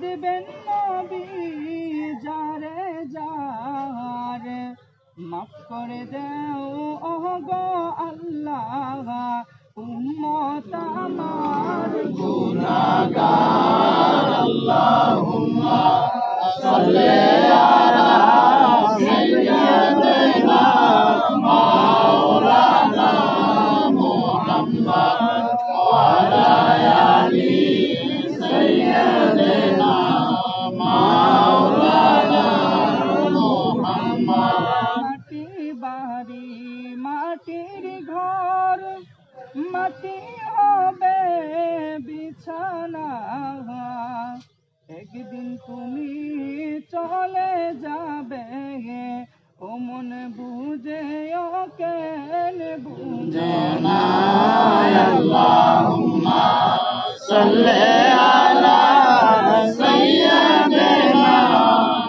কাঁদবেন নবী যারে যারে মাফ করে দেও ওগো আল্লাহ উম্মত আমার গুনাহগার আল্লাহুম্মা সাল্লি আলা সাইয়্যিদিনা মাওলানা মুহাম্মদ ওয়া আলা আলি সাইয়্যিদিনা মাওলানা মুহাম্মদ। মাটি বাড়ি মাটির ঘর মাটি হবে বিছানা একদিন তুমি চলে যাবে ও মন বুঝে ও কেন বুঝে না আল্লাহুম্মা সাল্লি আলা সাইয়্যিদিনা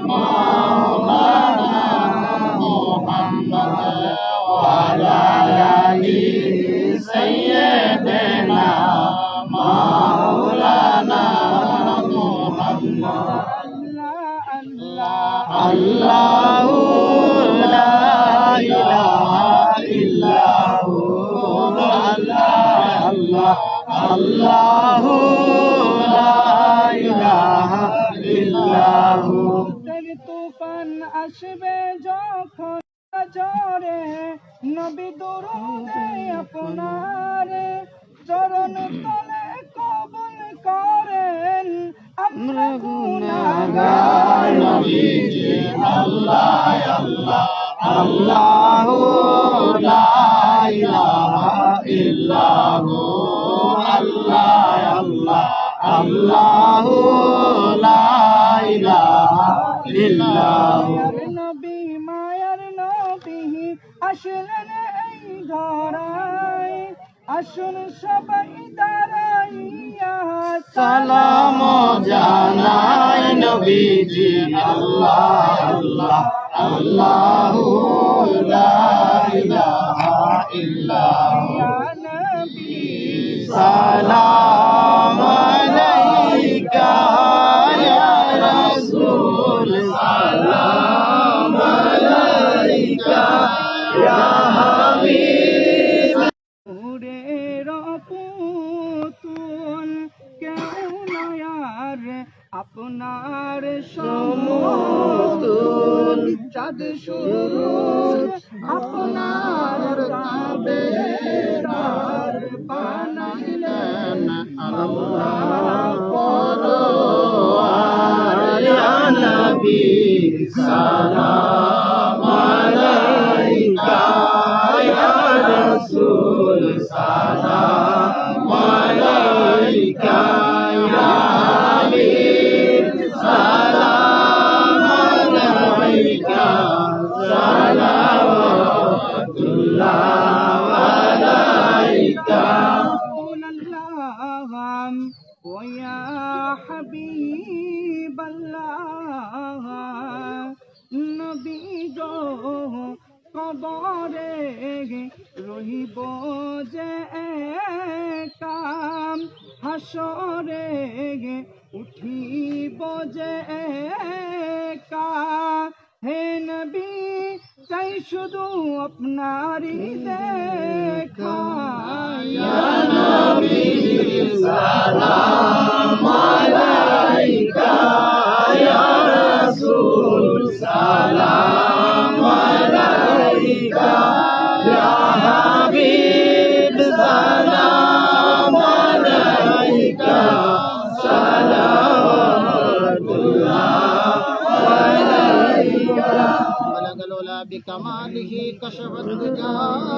মাওলানা মুহাম্মদ ওয়া আলা আলি সাইয়্যিদিনা মাওলানা মুহাম্মদ। আল্লাহু লা ইলাহা ইল্লাহু আল্লাহ আল্লাহু লা ইলাহা ইল্লাহু। তুফান আসবে যখন জোরে নবী দরুদে আপনার চরণ তলে কবুল করেন আমরা গুনাহগার নবীজি আল্লাহ আল্লাহ আল্লাহু লা ইলাহা ইল্লাহু আল্লাহ আল্লাহ আল্লাহু লা ইলাহা ইল্লাহু। নবী মায়ার নবী আসলেন এই ধরায় আসুন সবাই দাঁড়াইয়া সালাম জানাই নবীজি আল্লাহ আল্লাহ আল্লাহু লা ইলাহা ইল্লাহু ইয়া নবী সালাম আলাইকা ইয়া রাসূল সালাম আলাইকা ইয়া হাবিব। নূরের পুতুল কেউ নয়ার আপনার সমতুল চাঁদ সূরজ আপনার তাবেদার বানাইলেন আল্লাহ পরওয়ার ইয়া নবী সালাম আলাইকা ইয়া রাসূল সালাম আলাইকা ইয়া হাবিব সালাম আলাইকা সালাওয়াতুল্লাহ আলাইকা ওয়া ইয়া হাবিবাল্লাহ নবী গো কবরে রহিব যে কাম হাসরে উঠিব যে কা হে নবী চাই শুধু আপনারই দেখা ইয়া নবী সালাম আলাইকা ইয়া রাসূল সালাম আলাইকা ইয়া হাবিব সালাম আলাইকা সালাওয়াতুল্লাহ আলাইকা। بكماله كشف الدجى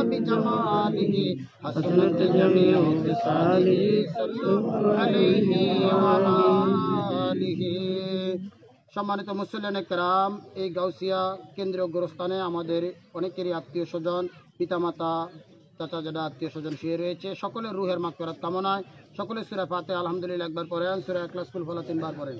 بجماله حسنت جميع خصاله صلوا عليه وعلى آله। সম্মানিত মুসল্লিয়ান کرام, এই গাউসিয়া কেন্দ্রীয় গোরস্থানে আমাদের অনেকেরই আত্মীয় স্বজন পিতামাতা চাচা যারা আত্মীয় স্বজন শুয়ে রয়েছে সকলের রুহের মাগফিরাত কামনায় সকলে সূরা ফাতিহা আলহামদুলিল্লাহ একবার পড়েন, সূরা ইখলাস কুল ফালাক তিনবার পড়েন।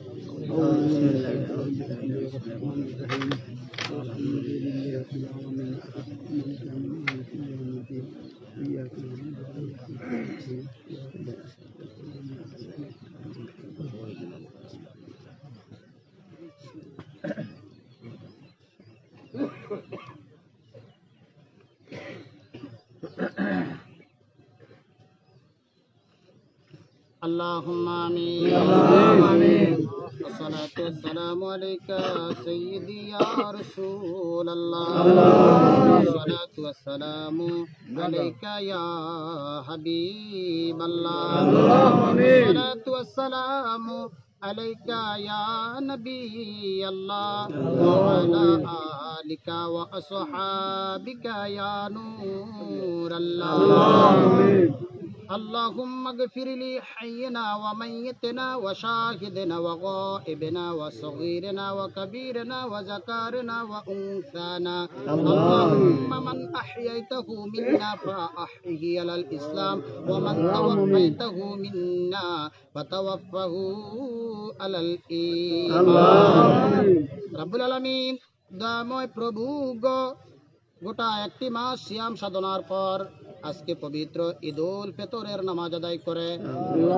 اللهم آمين. والصلاة والسلام عليك سيدي يا رسول الله. والصلاة والسلام عليك يا حبيب الله. والصلاة والسلام عليك يا نبي الله. وعلى آلك وأصحابك يا نور الله. اللهم اغفر لي حينا وميتنا وشاهدنا وغائبنا وصغيرنا وكبيرنا وذكارنا وأنثانا. اللهم من أحييته منا فأحيه على الإسلام، ومن توفيته منا فتوفه على الإيمان. রব্বুল আলামিন দয়াময় প্রভু গো, গোটা একটি মাস সিয়াম সাধনার পর আজকে পবিত্র ঈদুল ফিতরের নামাজ আদায় করে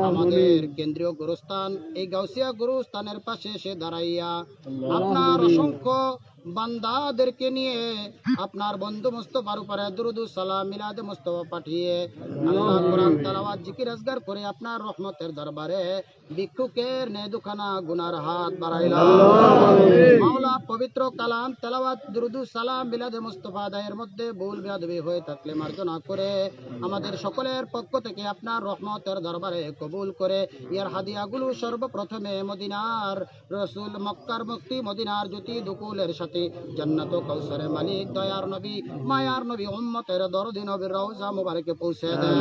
আমাদের কেন্দ্রীয় গুরুস্থান এই গাউসিয়া গুরুস্থানের পাশে এসে দাঁড়াইয়া আপনার অসংখ্য বান্দাদেরকে নিয়ে আপনার বন্ধু মুস্তফার উপরে দুরুদ সালাম মিলাদ মুস্তফা পাঠিয়ে আল্লাহ কোরআন তেলাওয়াত জিকির আজগার করে আপনার রহমতের দরবারে ভিক্ষুকের নেদুখানা গুনার হাত বাড়াইলাম। মাওলা পবিত্র কালাম তেলাওয়াত দুরুদ সালাম মিলাদ মুস্তফা আদায়ের মধ্যে ভুল বেয়াদবি হয়ে থাকলে মার্জনা করে আমাদের সকলের পক্ষ থেকে আপনার রহমতের দরবারে কবুল করে ইয়ার হাদিয়াগুলো সর্বপ্রথমে মদিনার রসুল মক্কার মুক্তি মদিনার জ্যোতি দুকুলের সাথে জান্নাত কাউসারের মালিক দয়ার নবী মায়ার নবী উম্মতের দরদি নবীর রওজা মুবারকে পৌঁছে দেন।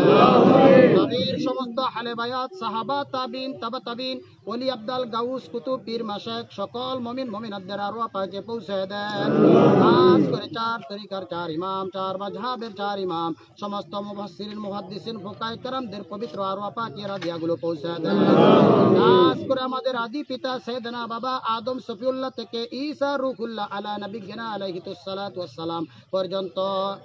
নবীর সমস্ত হালে বায়াত সাহাবা তাবিন তাবা তাবিন ওলি আব্দাল গাউস কুতুব পীর মাশায়েখ সকল মুমিন মুমিনাতদের আরওয়াহ পাকে পৌঁছে দেন। খাস করে চার তরিকার চার ইমাম, চার মাযহাবের চার ইমাম, সমস্ত মুফাসসিরিন মুহাদ্দিসিন ফুকায়ে কেরামদের পবিত্র আরওয়াহ পাকে রাদিয়াগুলো পৌঁছে দেন। খাস করে আমাদের আদি পিতা সাইয়েদনা বাবা আদম সফিউল্লাহ থেকে ঈসা রূহুল্লাহ আলা নবিয়িনা আলাইহিস সালাতু ওয়াস সালাম পর্যন্ত,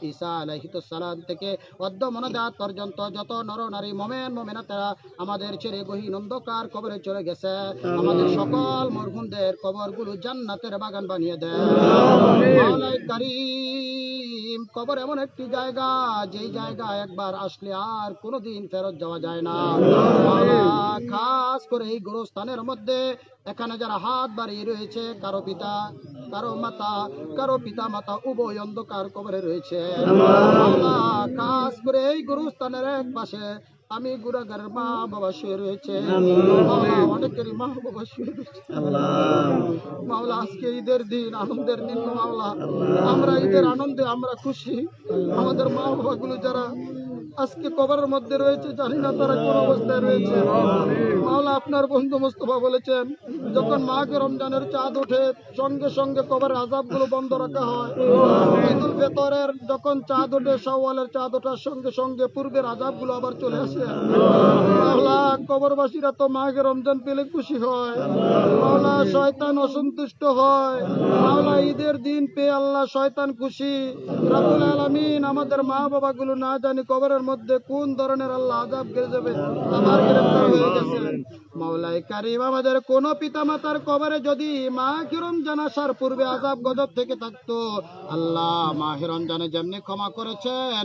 ঈসা আলাইহিস সালাম থেকে অদ্য মনদাত পর্যন্ত যত নর নারী মুমিন মুমিনাতরা আমাদের ছেড়ে গহীন অন্ধকার কবরে চলে গেছে, আমাদের সকল মরহুমদের কবরগুলো জান্নাতের বাগান বানিয়ে দেন। মাওলাই কারীম, কবর এমন একটি জায়গা যেই জায়গা একবার আসলে আর কোনোদিন ফেরত যাওয়া যায় না। মাওলা খাস করে এই গোরস্থানের মধ্যে এখানে যারা হাত বাড়িয়ে রয়েছে, কারো পিতা কারো মাতা কারো পিতা মাতা উভয় অন্ধকার কবরে রয়েছে। মাওলা খাস করে এই গুরুস্থানের এক পাশে আমি গুনাহগারের মা বাবা শুয়ে রয়েছে, অনেকেরই মা বাবা শুয়ে রয়েছে। মাওলা আজকে ঈদের দিন, আনন্দের দিন মাওলা, আমরা ঈদের আনন্দে আমরা খুশি। আমাদের মা বাবা গুলো যারা আজকে কবরের মধ্যে রয়েছে, জানি না তারা কোন অবস্থায় রয়েছে। মাওলা আপনার বন্ধু মুস্তফা বলেছেন, যখন মাঘে রমজানের চাঁদ ওঠে সঙ্গে সঙ্গে কবরের আযাবগুলো বন্ধ রাখা হয়। ঈদুল ফিতরের যখন চাঁদ ওঠে, শাওয়ালের চাঁদ ওঠার সঙ্গে সঙ্গে পূর্বের আযাবগুলো আবার চলে আসে। মাওলা কবরবাসীরা তো মাঘে রমজান পেলে খুশি হয়, মাওলা শয়তান অসন্তুষ্ট হয়। মাওলা ঈদের দিন পেয়ে আল্লাহ শয়তান খুশি। রব্বুল আলামিন আমাদের মা বাবাগুলো না জানি কবরের মধ্যে কোন ধরনের আল্লাহ আযাব গেড়ে যাবে আবার গ্রেফতার হয়ে গেছে। মাওলাই কারীম আমাদের কোন পিতা মাতার কবরে যদি মাহে রমজান আসার পূর্বে আযাব গজব থেকে থাকতো, আল্লাহ মাহে রমজানে যেমনি ক্ষমা করেছেন